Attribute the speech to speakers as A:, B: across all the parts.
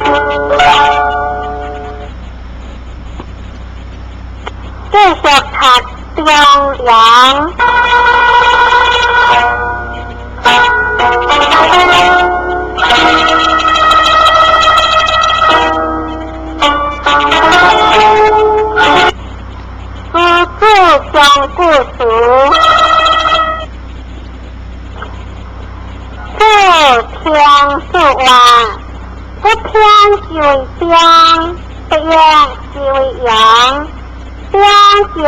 A: 继续读中央。将故俗，不偏素外，不偏即为将，不阳即为阳。将甲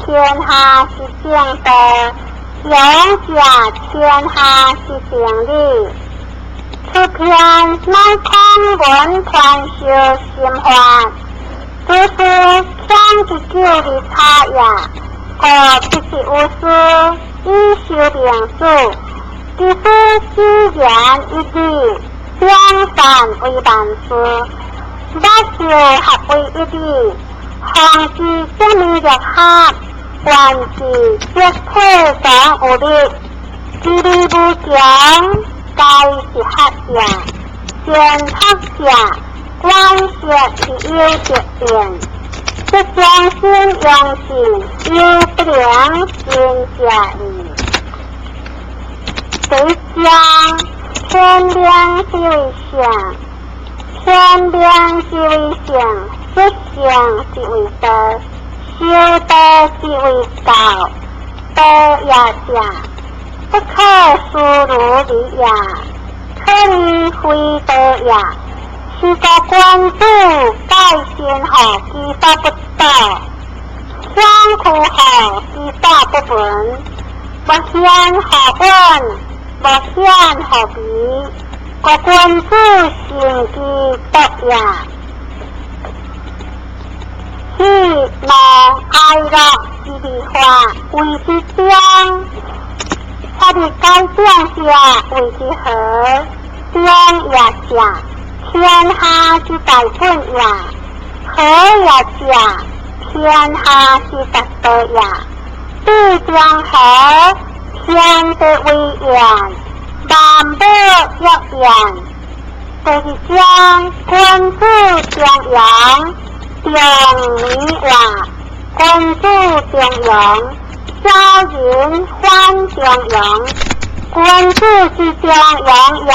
A: 天下是正德，阳甲天下是正理。此篇乃空文传授心法，只是天之久的差异。必是无私，以修良术，即使只言一理，两善为万事，八修合为一理，行之正面若合，万事皆推广有力，其理不详，该是合也。先合者，关涉其有节点。这将心用情，有不良心家理。谁将天良即为相，天良即为相，不相即为德，修德即为道，德也者，不可疏如理也，可以非德也。是个官主改先后其法不道，相苦后其法不闻，不显后闻，不显后比，个官主行其德也。喜怒哀乐之理化为之将，他的该将下为之和，将也下。天下之大本也，和也者，天下之大德也。必将和，天德为言，万物若言，就是将君主将阳，将米话，君主将阳，小人欢将阳，君主之将阳也。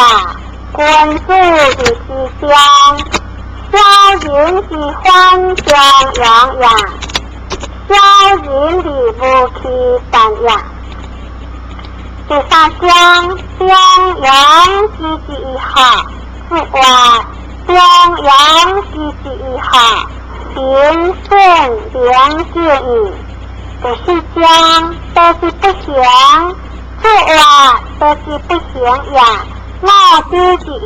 A: 君主之将，小人之欢将阳也，小人之无其但也。第三章，将阳之一好，是话将阳之一好，行顺良建议。第四章，都是不祥，是话都是不祥也。我之之言，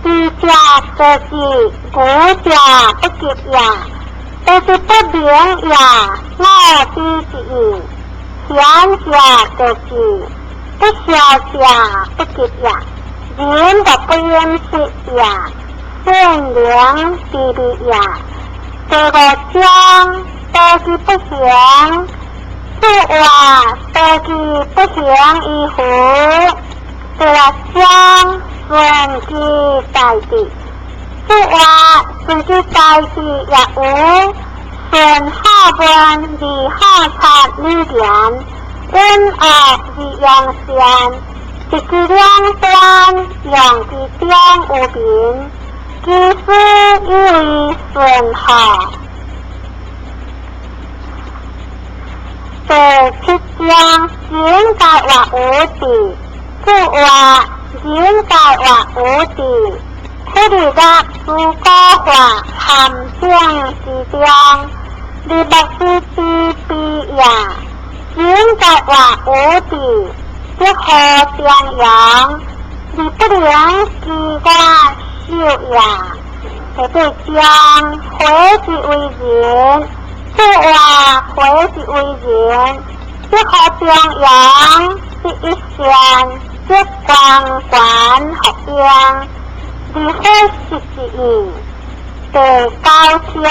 A: 知家则知，古家不及也，都是不明也。我之之言，贤家则知，不孝家不及也。人的不认识也，善良弟弟也。这个将都是不祥，是话都是不祥一回。这将顺其代替，这话顺其代替也有，顺好本而好察而言，温恶而扬善，即是两端，让其将有平，其实以为顺好。第七章，人该话无地。这话人该话无地，这里的诸高话含将之将，你不是之必呀。人该话无地，这何将阳，你不良之家修呀。这对将回之为人，这话回之为人，这何将阳是一线。这光管合样，离合是之意。第九章，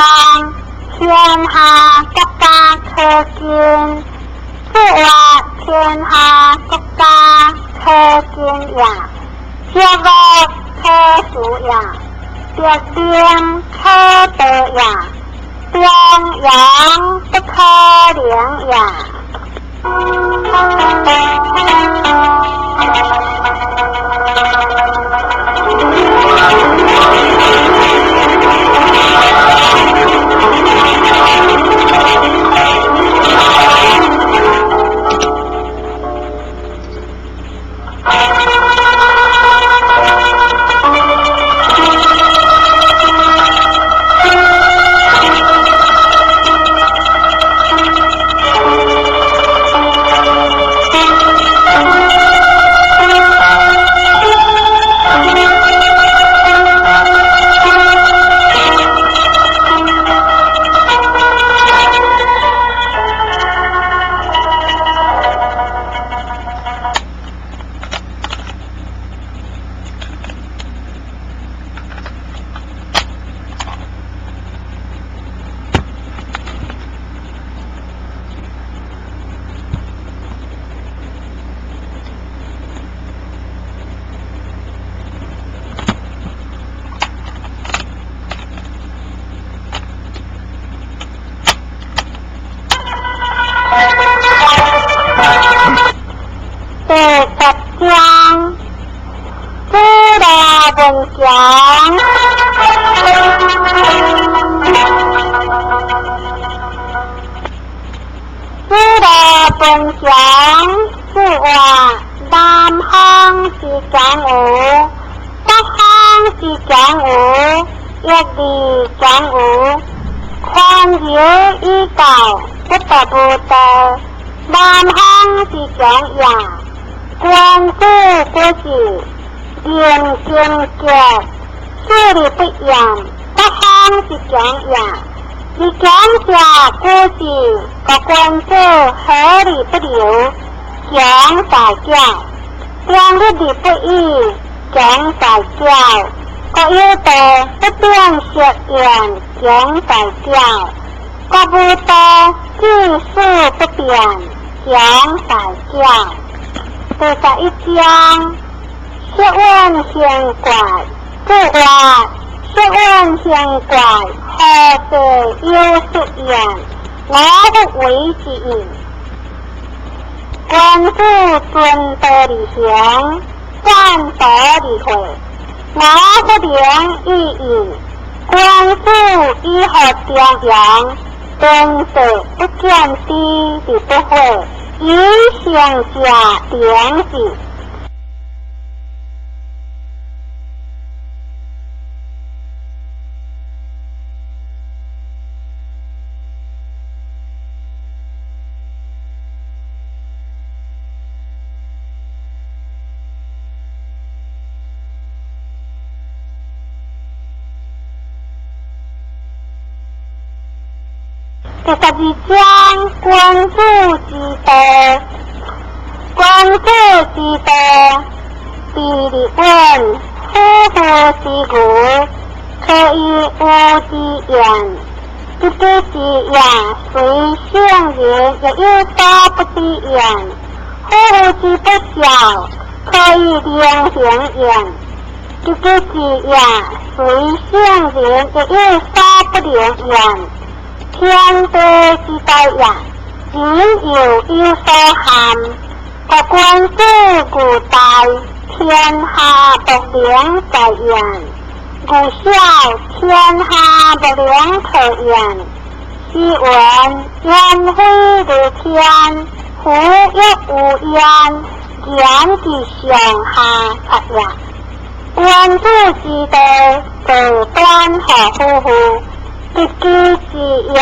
A: 天下各家可见，这话天下各家可见也，这个可数也。别边可得呀，边阳不可怜呀。分享。知道分享是話南方是講語，北方是講語，一地講語，寬繞依舊不得不得。南方是講呀，關顧國際，嚴正潔，處理不嚴；北方是講呀，你講下國際，個關顧合理不了，講大教，講一理不義，講大教，個要道不變學言，講大教，個不道技術不變，講大教。第11章，學問顯怪，即話學問顯怪，何者有出現，我不為之言。關顧尊德理行，讚德理會，我不良意義。關顧醫學教養，尊德不見低理不會，以向下聯繫。第12章，關顧之德。關顧之德，地理問，夫婦之故，可以無之言。一個之言，隨相言，也有所不之言。夫婦之不孝，可以兩行言。一個之言，隨相言，也有所不兩言。天地之大也，人有所含，個關顧故大，天下不良在言，故曉天下不良可言。是聞言非如天，夫亦無言，言之上下策也。關顧之德，則端合夫婦。一句之言，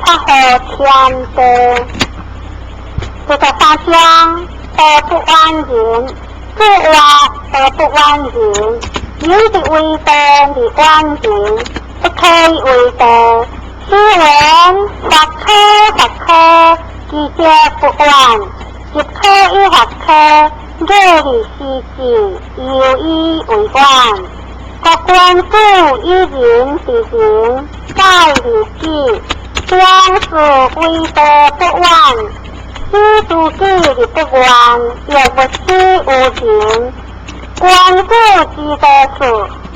A: 則合天德。第13章，德不완人，即話德不완人，有的為德而완人，不可以為德。是聞學科，記者不完，一科一學科，熱理施治，有意為完。個關顧一人之人，在理記，將是為德不完，是主記理不完，也不是無人。官府之多数，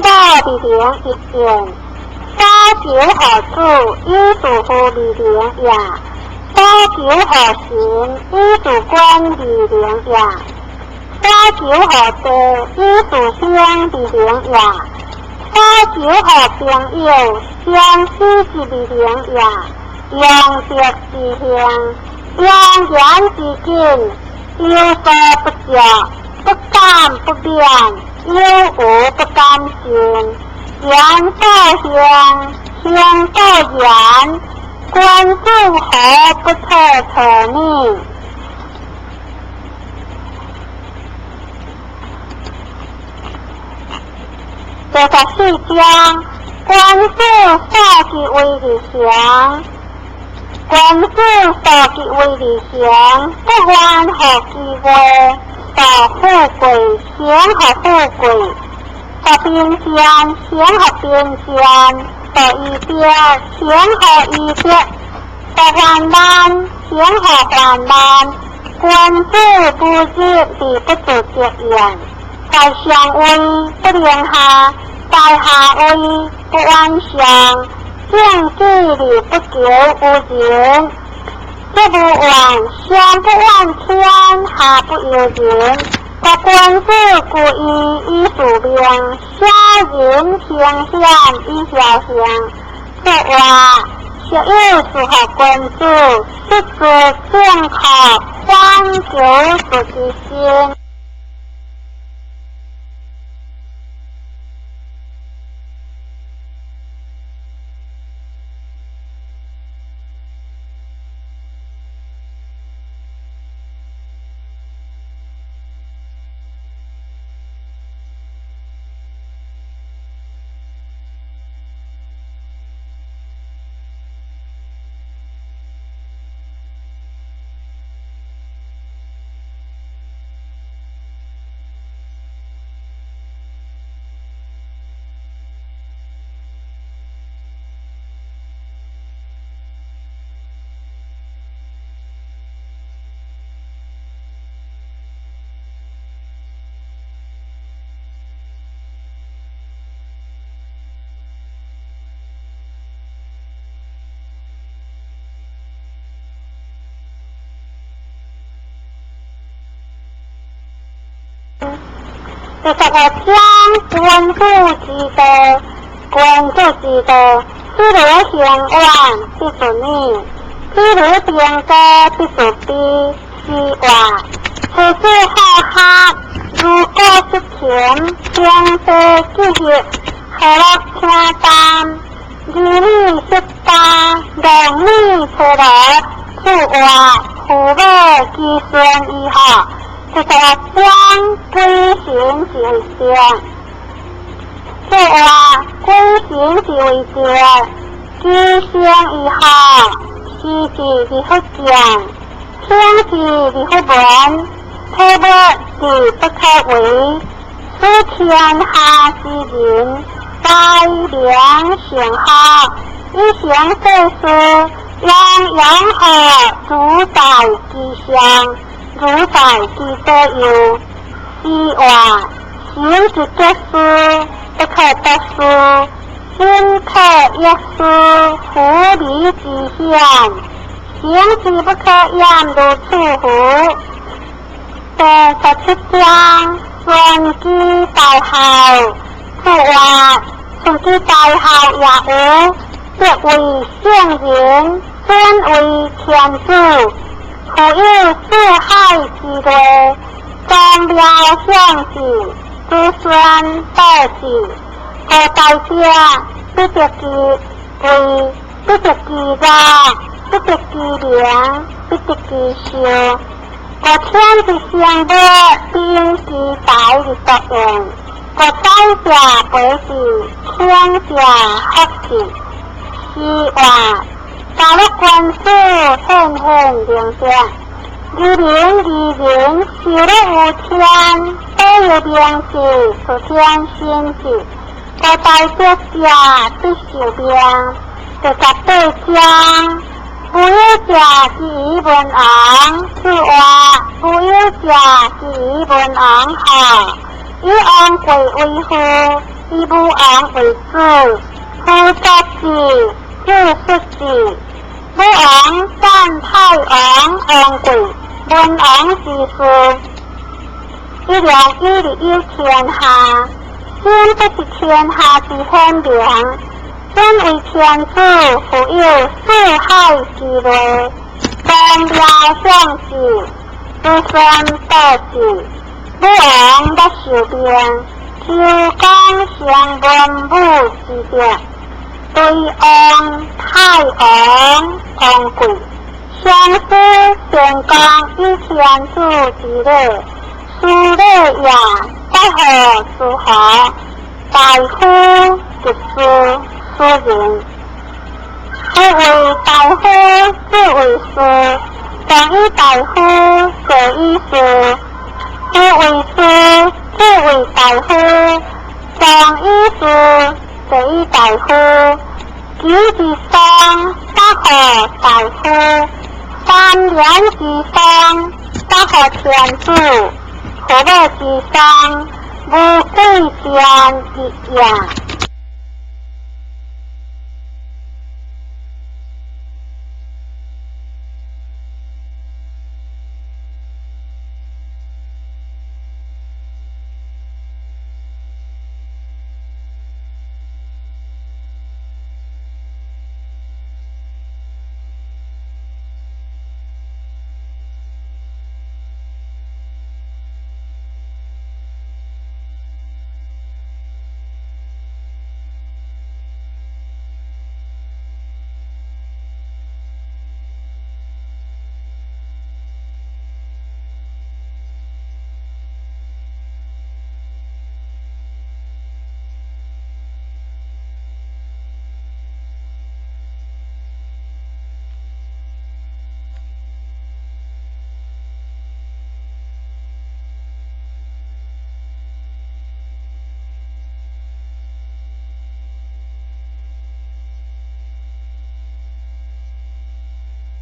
A: 莫力量一见。多求何主，以主乎力量也；多求何神，以主观力量也；多求何地，以主乡力量也；多求何朋友，相思之力量也。用德之乡，用言之境，有所不着，不敢不变，有无不甘心。言道乡，乡道言，官府何不特特呢？54章，官府所及为理乡，官府所及为理乡，不愿何机会，所富贵，享何富贵。所变现，享何变现；所异别，享何异别；所患难，享何患难。官府不知而不自觉言，在上位不廉下，在下位不安详。正距离不久无人，这不往上不往天，下不由人。各官府故意以数量，下人形象以小象。说话小有符合官府，实质正确欢久所之心。55章官府之道，官府之道，譬如向往必属你，譬如变革必属彼，是话。此之好客，如果失前，相对记忆，何乐听淡？如你失大，容你错落，此话胡尾计算以后。55章归行是为正，这话归行是为正，居相以后，是字而不见，听字而不闻，推不是不可为，使天下之人大良善好，以行世事，让养和主宰吉祥。如在之所有，是话行之结事，不可得事；心可约事，狐狸之险。行之不可言，如此乎？第17章，顺机大号。此话顺机大号也有，即为圣人，尊为天主。何有四海之类，宗庙相祀，子孙代祀，何大家不得其为，不得其家，不得其良，不得其寿。各天之相德，并其大之作用。各灾下悲事，天下福事。是话。大陆官府很良善，一人一人修了无天，都有良知，出天心智。各大国家必修良，各对将不有家之以文昂，此话不有家之以文昂好。以王贵为父，以武王为子，夫作子，子xuất子。武王赞太王王贵，文王之父。一良以利有天下，先不是天下之天命。身为天子，富有四海之内，光耀相治，子孙得志。武王的手边，就刚相文武之德，对王太王王贵，相思天光以天子之类，苏类也不何诸何，大夫不是夫人。夫为大夫，子为师，常以大夫，各以师。夫为师，子为大夫，常以师，各以大夫。举之丧，不何大夫；三年之丧，不何天子。何乐之丧，无贵贱一也。